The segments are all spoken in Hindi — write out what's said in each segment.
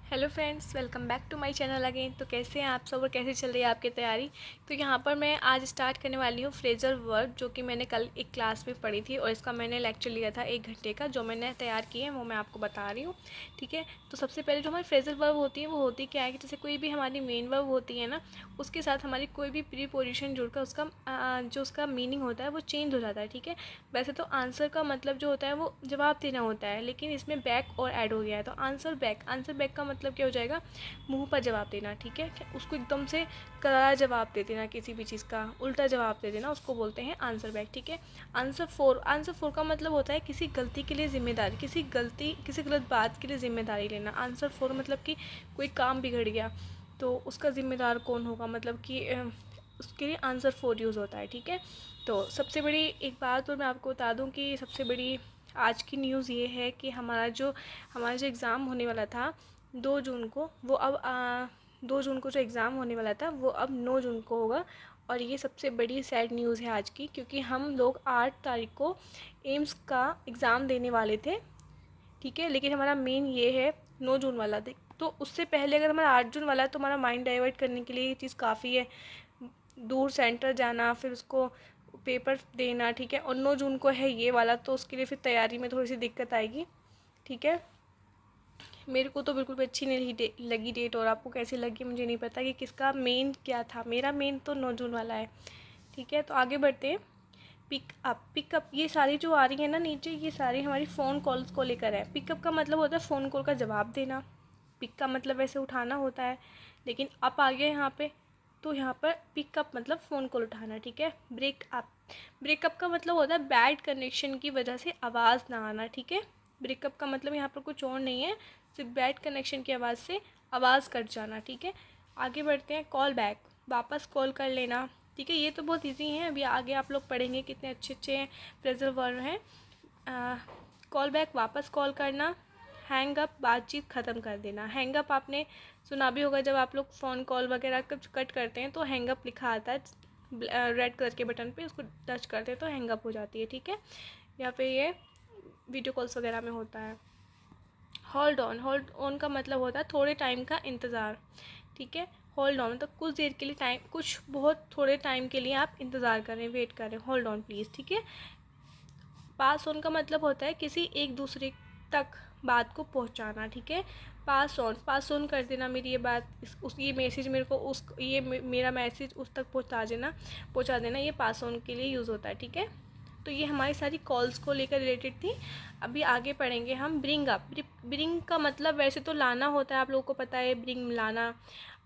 Hello friends, welcome back to my channel again. तो कैसे हैं आप सब और कैसे चल रही है आपकी तैयारी। तो यहाँ पर मैं आज स्टार्ट करने वाली हूँ फ्रेजल वर्ब, जो कि मैंने कल एक क्लास में पढ़ी थी और इसका मैंने लेक्चर लिया था 1 घंटे का। जो मैंने तैयार किए हैं वो मैं आपको बता रही हूँ, ठीक है। तो सबसे पहले जो हमारी फ्रेजल वर्ब होती है वो होती क्या है कि जैसे कोई भी हमारी मेन वर्ब होती है ना, उसके साथ हमारी कोई भी प्रीपोजिशन जुड़कर उसका जो उसका मीनिंग होता है वो चेंज हो जाता है, ठीक है। वैसे तो आंसर का मतलब जो होता है वो जवाब देना होता है, लेकिन इसमें बैक और ऐड हो गया है। तो आंसर बैक का मतलब क्या हो जाएगा, मुंह पर जवाब देना, ठीक है। उसको एकदम से करारा जवाब दे देना, किसी भी चीज़ का उल्टा जवाब दे देना, उसको बोलते हैं आंसर बैक, ठीक है। आंसर फोर का मतलब होता है किसी गलती के लिए जिम्मेदारी, किसी गलत बात के लिए जिम्मेदारी लेना। आंसर फोर मतलब कि कोई काम बिगड़ गया तो उसका ज़िम्मेदार कौन होगा, मतलब कि उसके लिए आंसर फोर यूज़ होता है, ठीक है। तो सबसे बड़ी एक बात और मैं आपको बता दूं कि सबसे बड़ी आज की न्यूज़ ये है कि हमारा जो एग्ज़ाम होने वाला था 2 जून को, वो अब 2 जून को जो एग्ज़ाम होने वाला था वो अब 9 जून को होगा। और ये सबसे बड़ी सैड न्यूज़ है आज की, क्योंकि हम लोग 8 तारीख को एम्स का एग्ज़ाम देने वाले थे, ठीक है। लेकिन हमारा मेन ये है 9 जून वाला। तो उससे पहले अगर हमारा 8 जून वाला है तो हमारा माइंड डाइवर्ट करने के लिए ये चीज़ काफ़ी है, दूर सेंटर जाना, फिर उसको पेपर देना, ठीक है। और 9 जून को है ये वाला, तो उसके लिए फिर तैयारी में थोड़ी सी दिक्कत आएगी, ठीक है। मेरे को तो बिल्कुल भी अच्छी नहीं लगी डेट, और आपको कैसी लगी मुझे नहीं पता कि किसका मेन क्या था। मेरा मेन तो 9 जून वाला है, ठीक है। तो आगे बढ़ते हैं। पिकअप ये सारी जो आ रही है ना नीचे, ये सारी हमारी फ़ोन कॉल्स को लेकर है। पिकअप का मतलब होता है फ़ोन कॉल का जवाब देना। पिक का मतलब वैसे उठाना होता है, लेकिन अप आ गया यहाँ पे, तो यहाँ पर पिकअप मतलब फ़ोन कॉल उठाना, ठीक है। ब्रेकअप का मतलब होता है बैड कनेक्शन की वजह से आवाज़ ना आना, ठीक है। ब्रेकअप का मतलब यहाँ पर कुछ और नहीं है, सिर्फ बैड कनेक्शन की आवाज़ से आवाज़ कट जाना, ठीक है। आगे बढ़ते हैं। कॉल बैक, वापस कॉल कर लेना, ठीक है। ये तो बहुत इजी है, अभी आगे आप लोग पढ़ेंगे कितने अच्छे अच्छे फ्रेजल वर्ब हैं। कॉल बैक वापस कॉल करना। हैंग अप बातचीत ख़त्म कर देना। हैंग अप आपने सुना भी होगा, जब आप लोग फ़ोन कॉल वगैरह कट करते हैं तो हैंग अप लिखा आता है रेड कलर के बटन पे, उसको टच करते हैं तो हैंग अप हो जाती है, ठीक है। या फिर ये वीडियो कॉल्स वगैरह में होता है। होल्ड ऑन का मतलब होता है थोड़े टाइम का इंतज़ार, ठीक है। होल्ड ऑन मतलब कुछ देर के लिए टाइम, कुछ बहुत थोड़े टाइम के लिए आप इंतज़ार करें, वेट करें, होल्ड ऑन प्लीज़, ठीक है। पास ऑन का मतलब होता है किसी एक दूसरे तक बात को पहुंचाना, ठीक है। पास ऑन कर देना मेरी ये बात, ये मैसेज मेरे को मेरा मैसेज उस तक पहुंचा देना, ये पास ऑन के लिए यूज़ होता है, ठीक है। तो ये हमारी सारी कॉल्स को लेकर रिलेटेड थी। अभी आगे पढ़ेंगे हम ब्रिंग अप। ब्रिंग का मतलब वैसे तो लाना होता है, आप लोगों को पता है, ब्रिंग लाना।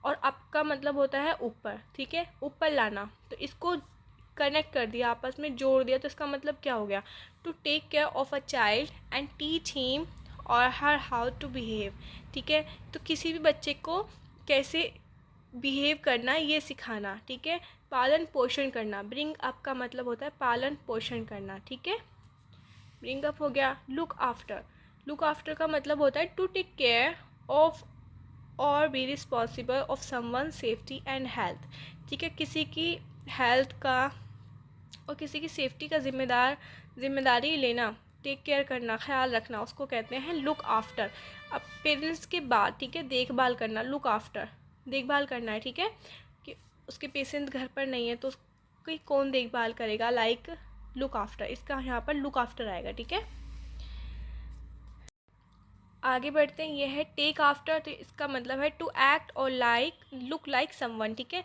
और अप का मतलब होता है ऊपर, ठीक है, ऊपर लाना। तो इसको कनेक्ट कर दिया, आपस में जोड़ दिया, तो इसका मतलब क्या हो गया, to take care of a child and teach him और हर हाउ टू बिहेव, ठीक है। तो किसी भी बच्चे को कैसे बिहेव करना ये सिखाना, ठीक है। पालन पोषण करना, ब्रिंग अप का मतलब होता है पालन पोषण करना, ठीक है। ब्रिंग अप हो गया। लुक आफ्टर का मतलब होता है टू टेक केयर ऑफ और be responsible of someone safety and health, ठीक है। किसी की हेल्थ का और किसी की सेफ्टी का जिम्मेदारी लेना, टेक केयर करना, ख्याल रखना, उसको कहते हैं लुक आफ्टर। अब पेरेंट्स के बाद, ठीक है, देखभाल करना, लुक आफ्टर देखभाल करना है, ठीक है। कि उसके पेशेंट घर पर नहीं है तो उसकी कौन देखभाल करेगा, लाइक लुक आफ्टर, इसका यहाँ पर लुक आफ्टर आएगा, ठीक है। आगे बढ़ते हैं। यह है टेक आफ्टर, तो इसका मतलब है टू एक्ट और लुक लाइक समवन, ठीक है।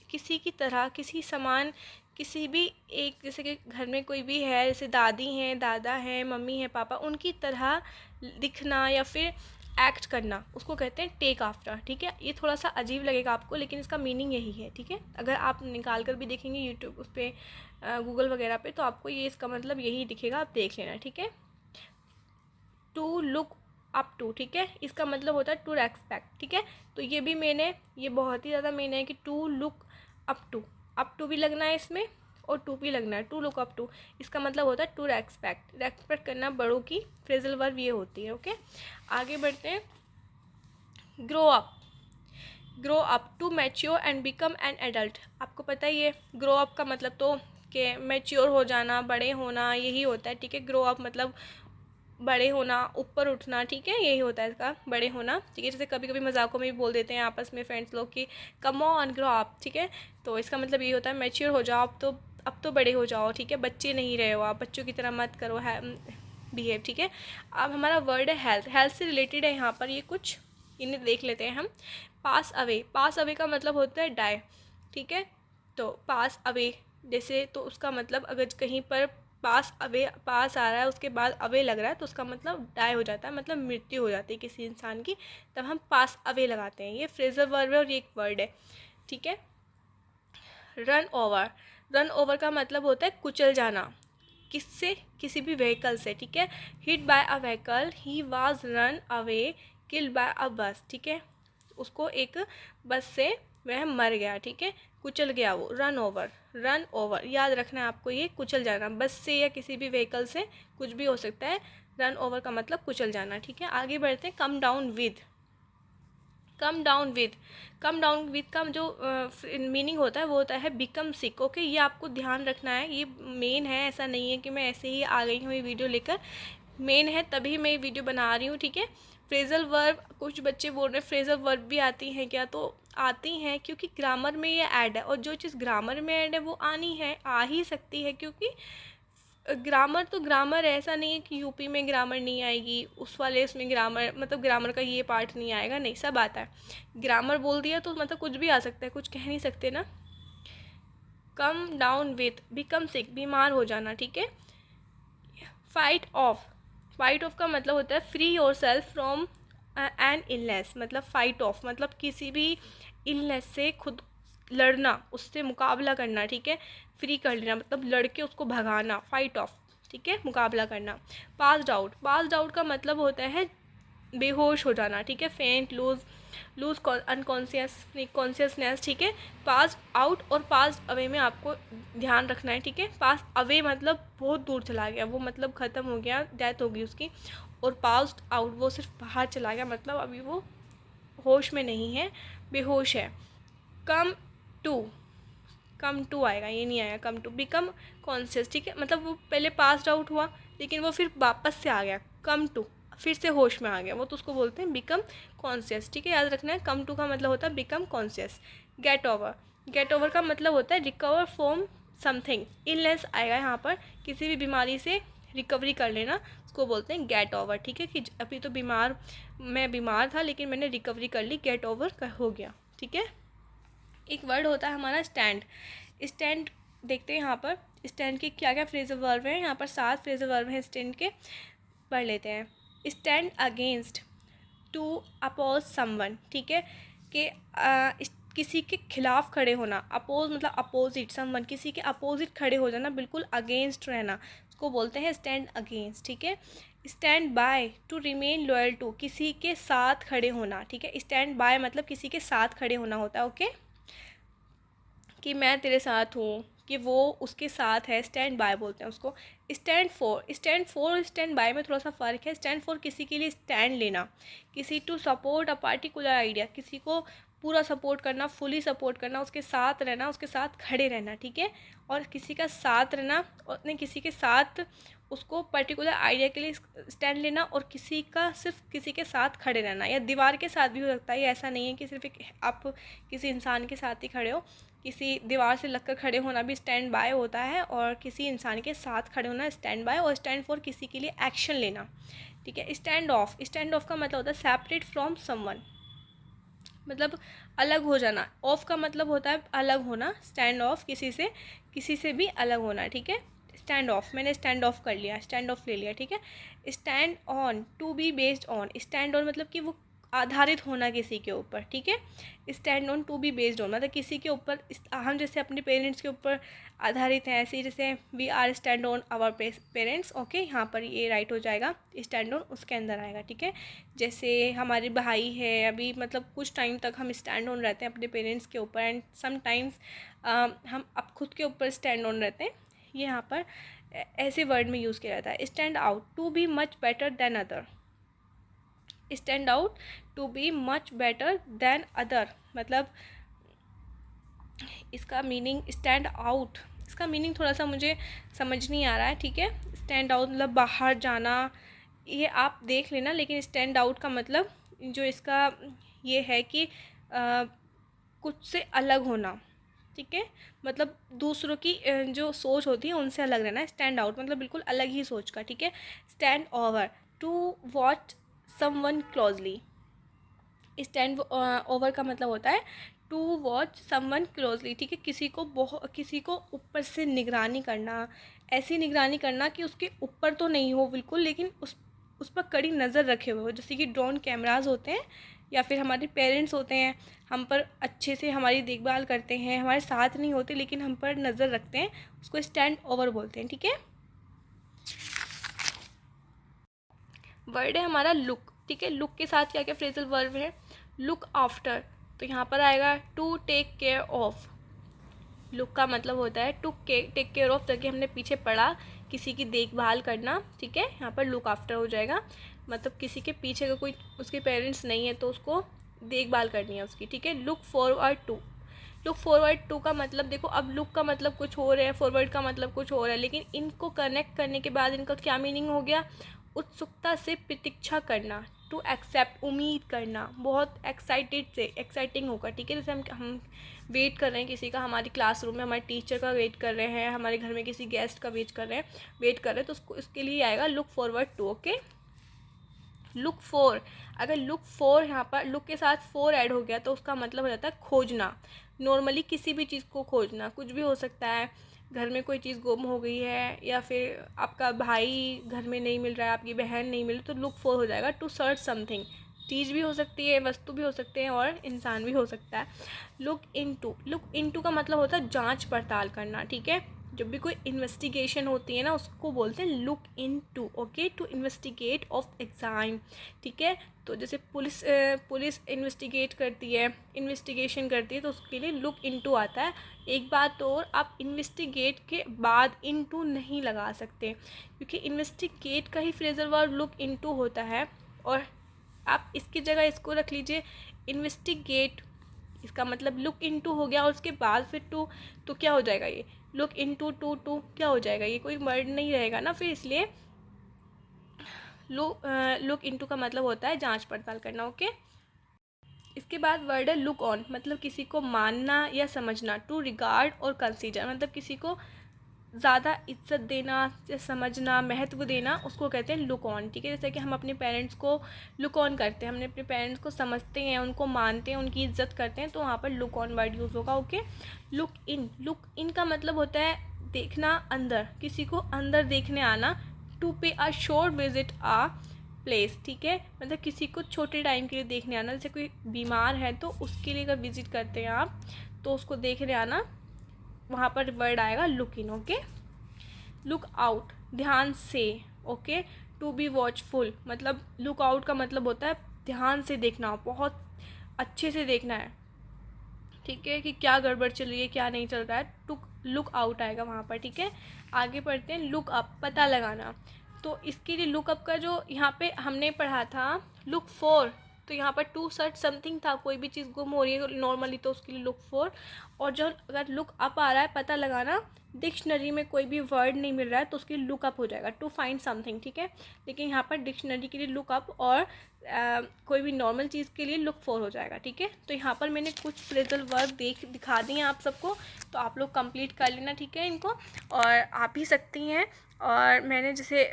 किसी की तरह, किसी समान, किसी भी एक, जैसे कि घर में कोई भी है, जैसे दादी हैं, दादा हैं, मम्मी है, पापा, उनकी तरह दिखना या फिर एक्ट करना, उसको कहते हैं टेक आफ्टर, ठीक है। ये थोड़ा सा अजीब लगेगा आपको, लेकिन इसका मीनिंग यही है, ठीक है। अगर आप निकाल कर भी देखेंगे यूट्यूब उस पर, गूगल वगैरह पे, तो आपको ये इसका मतलब यही दिखेगा, आप देख लेना, ठीक है। टू लुक अप टू, ठीक है, इसका मतलब होता है टू रेस्पेक्ट, ठीक है। तो ये भी मैंने, ये बहुत ही ज़्यादा मैंने है कि टू लुक अप टू भी लगना है इसमें और टू भी लगना है, टू लुक अप टू, इसका मतलब होता है टू रेस्पेक्ट करना, बड़ों की फ्रेजल वर्ब ये होती है, ओके। आगे बढ़ते हैं। Grow up to mature and become an adult, आपको पता ही है ग्रो अप का मतलब तो कि मैच्योर हो जाना, बड़े होना, यही होता है, ठीक है। ग्रो अप मतलब बड़े होना, ऊपर उठना, ठीक है, यही होता है इसका बड़े होना, ठीक है। जैसे कभी कभी मजाकों में भी बोल देते हैं आपस में फ्रेंड्स लोग कि कम ऑन ग्रो अप, ठीक है। तो इसका मतलब ये होता है मैच्योर हो जाओ, अब तो बड़े हो जाओ, ठीक है, बच्चे नहीं रहे हो आप, बच्चों की तरह मत करो है बिहेव, ठीक है। अब हमारा वर्ड है हेल्थ। हेल्थ से रिलेटेड है यहाँ पर ये कुछ, इन्हें देख लेते हैं हम। पास अवे, पास अवे का मतलब होता है डाई, ठीक है। तो पास अवे जैसे, तो उसका मतलब अगर कहीं पर पास अवे, पास आ रहा है उसके बाद अवे लग रहा है, तो उसका मतलब डाई हो जाता है, मतलब मृत्यु हो जाती है किसी इंसान की, तब हम पास अवे लगाते हैं। ये फ्रेजल वर्ब है और ये एक वर्ड है, ठीक है। रन ओवर, रन ओवर का मतलब होता है कुचल जाना, किससे, किसी भी व्हीकल से, ठीक है। Hit by a vehicle, he was run away killed by a bus, ठीक है, उसको एक बस से वह मर गया, ठीक है, कुचल गया वो। रन ओवर, रन ओवर याद रखना है आपको, ये कुचल जाना, बस से या किसी भी व्हीकल से कुछ भी हो सकता है। रन ओवर का मतलब कुचल जाना, ठीक है। आगे बढ़ते हैं। Come down with, come down with, come down with का जो मीनिंग होता है वो होता है बिकम सिक, ओके। ये आपको ध्यान रखना है, ये मेन है, ऐसा नहीं है कि मैं ऐसे ही आ गई हूँ ये वीडियो लेकर, मेन है तभी मैं ये वीडियो बना रही हूँ, ठीक है। फ्रेजल वर्ब, कुछ बच्चे बोल रहे हैं फ्रेजल वर्ब भी आती हैं क्या, तो आती हैं, क्योंकि ग्रामर में ये ऐड है, और जो चीज़ ग्रामर में ऐड है वो आनी है, आ ही सकती है, क्योंकि ग्रामर तो ग्रामर है, ऐसा नहीं है कि यूपी में ग्रामर नहीं आएगी, उस वाले उसमें ग्रामर, मतलब ग्रामर का ये पार्ट नहीं आएगा, नहीं, सब आता है। ग्रामर बोल दिया तो मतलब कुछ भी आ सकता है, कुछ कह नहीं सकते ना। कम डाउन विथ, बिकम सिक, बीमार हो जाना, ठीक है। फाइट ऑफ, फाइट ऑफ का मतलब होता है free your self from an illness, मतलब फाइट ऑफ मतलब किसी भी इलनेस से खुद लड़ना, उससे मुकाबला करना, ठीक है। फ्री कर लेना मतलब लड़के उसको भगाना, फाइट ऑफ, ठीक है, मुकाबला करना। पास्ड आउट, पास्ड आउट का मतलब होता है बेहोश हो जाना, ठीक है। फेंट, लूज, लूज अनकॉन्शियस, कॉन्शियसनेस, ठीक है। पास आउट और पास अवे में आपको ध्यान रखना है, ठीक है। पास अवे मतलब बहुत दूर चला गया वो, मतलब ख़त्म हो गया, डेथ हो गई उसकी। और पास्ड आउट वो सिर्फ बाहर चला गया, मतलब अभी वो होश में नहीं है, बेहोश है। कम टू, कम टू आएगा, ये नहीं आएगा कम टू। बिकम कॉन्शियस, ठीक है, मतलब वो पहले पास्ड आउट हुआ लेकिन वो फिर वापस से आ गया, कम टू, फिर से होश में आ गया वो, तो उसको बोलते हैं बिकम कॉन्शियस, ठीक है, याद रखना है। कम टू का मतलब होता है become conscious. Get over, get over का मतलब होता है रिकवर फ्रॉम समथिंग, इलनेस आएगा यहाँ पर, किसी भी बीमारी से रिकवरी कर लेना, उसको बोलते हैं गेट ओवर, ठीक है। कि अभी तो मैं बीमार था लेकिन मैंने रिकवरी कर ली, गेट ओवर हो गया, ठीक है। एक वर्ड होता है हमारा स्टैंड, स्टैंड देखते हैं यहाँ पर, स्टैंड के क्या क्या फ्रेजल वर्ब हैं, यहाँ पर 7 फ्रेजल वर्ब हैं स्टैंड के, पढ़ लेते हैं। Stand against, to oppose someone, ठीक है, कि किसी के खिलाफ खड़े होना, अपोज मतलब अपोजिट, समवन किसी के अपोजिट खड़े हो जाना, बिल्कुल अगेंस्ट रहना, उसको बोलते हैं स्टैंड अगेंस्ट, ठीक है। Stand by, to remain loyal to, किसी के साथ खड़े होना, ठीक है। स्टैंड बाय मतलब किसी के साथ खड़े होना होता है, ओके, कि मैं तेरे साथ हूँ, कि वो उसके साथ है, स्टैंड बाय बोलते हैं उसको। स्टैंड फॉर, स्टैंड फॉर और स्टैंड बाय में थोड़ा सा फ़र्क है। स्टैंड फॉर किसी के लिए स्टैंड लेना, किसी to support a particular idea, किसी को पूरा सपोर्ट करना, फुली सपोर्ट करना, उसके साथ रहना, उसके साथ खड़े रहना, ठीक है। और किसी का साथ रहना, और नहीं, किसी के साथ उसको पर्टिकुलर आइडिया के लिए स्टैंड लेना, और किसी का सिर्फ किसी के साथ खड़े रहना, या दीवार के साथ भी हो सकता है, ये ऐसा नहीं है कि सिर्फ एक आप किसी इंसान के साथ ही खड़े हो, किसी दीवार से लगकर खड़े होना भी स्टैंड बाय होता है, और किसी इंसान के साथ खड़े होना स्टैंड बाय। और स्टैंड फॉर किसी के लिए एक्शन लेना, ठीक है। स्टैंड ऑफ, स्टैंड ऑफ का मतलब होता है सेपरेट फ्रॉम समवन, मतलब अलग हो जाना। ऑफ का मतलब होता है अलग होना, स्टैंड ऑफ किसी से भी अलग होना, ठीक है। स्टैंड ऑफ, मैंने स्टैंड ऑफ कर लिया, स्टैंड ऑफ ले लिया, ठीक है। Stand on, to be based on, stand on मतलब कि वो आधारित होना किसी के ऊपर, ठीक है। Stand on, to be based on मतलब किसी के ऊपर, हम जैसे अपने पेरेंट्स के ऊपर आधारित हैं, ऐसे ही जैसे we are stand on our parents, okay, यहाँ पर ये राइट हो जाएगा, स्टैंड ऑन उसके अंदर आएगा, ठीक है। जैसे हमारे भाई है अभी, मतलब कुछ टाइम तक हम स्टैंड ऑन रहते हैं अपने पेरेंट्स के ऊपर, एंड समटाइम्स हम अब खुद के ऊपर स्टैंड ऑन रहते हैं, ये यहाँ पर ऐसे वर्ड में यूज़ किया जाता है। Stand out, to be much better than other, stand out, to be much better than other, मतलब इसका मीनिंग स्टैंड आउट, इसका मीनिंग थोड़ा सा मुझे समझ नहीं आ रहा है, ठीक है। स्टैंड आउट मतलब बाहर जाना, ये आप देख लेना। लेकिन स्टैंड आउट का मतलब जो इसका ये है कि कुछ से अलग होना, ठीक है, मतलब दूसरों की जो सोच होती है उनसे अलग रहना। स्टैंड आउट मतलब बिल्कुल अलग ही सोच का, ठीक है। Stand over, to watch someone closely. Stand over का मतलब होता है टू वॉच समवन क्लोजली, ठीक है, किसी को ऊपर से निगरानी करना, ऐसी निगरानी करना कि उसके ऊपर तो नहीं हो बिल्कुल, लेकिन उस पर कड़ी नज़र रखे हुए हो। जैसे कि ड्रोन कैमराज होते हैं या फिर हमारे पेरेंट्स होते हैं, हम पर अच्छे से हमारी देखभाल करते हैं, हमारे साथ नहीं होते लेकिन हम पर नज़र रखते हैं, उसको स्टैंड ओवर बोलते हैं, ठीक है। वर्ड है हमारा लुक, ठीक है। लुक के साथ क्या क्या फ्रेजल वर्ब है? लुक आफ्टर, तो यहाँ पर आएगा to take care of. Look का मतलब होता है टू टेक केयर ऑफ, ताकि हमने पीछे पढ़ा किसी की देखभाल करना, ठीक है। यहाँ पर लुक आफ्टर हो जाएगा, मतलब किसी के पीछे का कोई उसके पेरेंट्स नहीं है तो उसको देखभाल करनी है उसकी, ठीक है। Look forward to, look forward to का मतलब देखो, अब लुक का मतलब कुछ और है, फॉरवर्ड का मतलब कुछ और है, लेकिन इनको कनेक्ट करने के बाद इनका क्या मीनिंग हो गया? उत्सुकता से प्रतीक्षा करना, टू एक्सेप्ट, उम्मीद करना, बहुत एक्साइटेड से, एक्साइटिंग होगा, ठीक है। जैसे हम वेट कर रहे हैं किसी का, हमारी क्लासरूम में हमारे टीचर का वेट कर रहे हैं, हमारे घर में किसी गेस्ट का वेट कर रहे हैं, तो उसको इसके लिए आएगा look forward to, okay. Look for, अगर लुक फॉर यहाँ पर लुक के साथ फॉर ऐड हो गया तो उसका मतलब हो जाता है खोजना। नॉर्मली किसी भी चीज़ को खोजना, कुछ भी हो सकता है, घर में कोई चीज़ गुम हो गई है या फिर आपका भाई घर में नहीं मिल रहा है, आपकी बहन नहीं मिल रही, तो लुक फॉर हो जाएगा। टू सर्च समथिंग, चीज़ भी हो सकती है, वस्तु भी हो सकते हैं और इंसान भी हो सकता है। लुक इनटू का मतलब होता है जांच पड़ताल करना, ठीक है। जब भी कोई इन्वेस्टिगेशन होती है ना, उसको बोलते हैं look into, okay. To investigate of exam, ठीक है। तो जैसे पुलिस इन्वेस्टिगेट करती है, इन्वेस्टिगेशन करती है, तो उसके लिए लुक इनटू आता है। एक बात और, आप इन्वेस्टिगेट के बाद इनटू नहीं लगा सकते, क्योंकि इन्वेस्टिगेट का ही फ्रेजल वर्ब लुक इनटू होता है। और आप इसकी जगह इसको रख लीजिए इन्वेस्टिगेट, इसका मतलब लुक इनटू हो गया और उसके बाद फिर टू, तो क्या हो जाएगा ये? लुक इनटू टू क्या हो जाएगा? ये कोई वर्ड नहीं रहेगा ना, फिर इसलिए लुक इनटू का मतलब होता है जांच पड़ताल करना, ओके। इसके बाद वर्ड है लुक ऑन, मतलब किसी को मानना या समझना। टू रिगार्ड और कंसीडर, मतलब किसी को ज़्यादा इज्जत देना या समझना, महत्व देना, उसको कहते हैं लुक ऑन, ठीक है। जैसे कि हम अपने पेरेंट्स को लुक ऑन करते हैं, हमने अपने पेरेंट्स को समझते हैं, उनको मानते हैं, उनकी इज्जत करते हैं, तो वहाँ पर लुक ऑन वर्ड यूज़ होगा, ओके। लुक इन का मतलब होता है देखना अंदर, किसी को अंदर देखने आना। To pay a short visit a place, ठीक है, मतलब किसी को छोटे टाइम के लिए देखने आना। जैसे कोई बीमार है तो उसके लिए अगर विजिट करते हैं आप, तो उसको देखने आना, वहाँ पर वर्ड आएगा look in, okay. Look out, ध्यान से, ओके। टू बी वॉचफुल, मतलब लुक आउट का मतलब होता है ध्यान से देखना, बहुत अच्छे से देखना है, ठीक है, कि क्या गड़बड़ चल रही है, क्या नहीं चल रहा है, टू लुक आउट आएगा वहाँ पर, ठीक है। आगे पढ़ते हैं लुक अप, पता लगाना। तो इसके लिए लुकअप का जो यहाँ पे हमने पढ़ा था लुक फॉर, तो यहाँ पर टू सर्च समथिंग था, कोई भी चीज़ गुम हो रही है नॉर्मली तो उसके लिए लुक फॉर। और जो अगर लुक अप आ रहा है, पता लगाना, डिक्शनरी में कोई भी वर्ड नहीं मिल रहा है तो उसके लिए लुक अप हो जाएगा, टू फाइंड समथिंग, ठीक है। लेकिन यहाँ पर डिक्शनरी के लिए लुक अप और कोई भी नॉर्मल चीज़ के लिए लुक फॉर हो जाएगा, ठीक है। तो यहाँ पर मैंने कुछ फ्रेजल वर्ब दिखा दिए आप सबको, तो आप लोग कंप्लीट कर लेना, ठीक है, इनको, और आप ही सकती हैं। और मैंने जैसे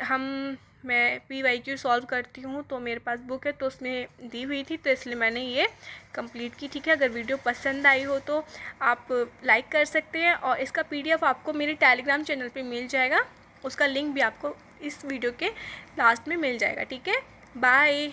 मैं PYQ सॉल्व करती हूँ तो मेरे पास बुक है, तो उसमें दी हुई थी, तो इसलिए मैंने ये कंप्लीट की, ठीक है। अगर वीडियो पसंद आई हो तो आप लाइक कर सकते हैं, और इसका PDF आपको मेरे टेलीग्राम चैनल पे मिल जाएगा, उसका लिंक भी आपको इस वीडियो के लास्ट में मिल जाएगा, ठीक है। बाय।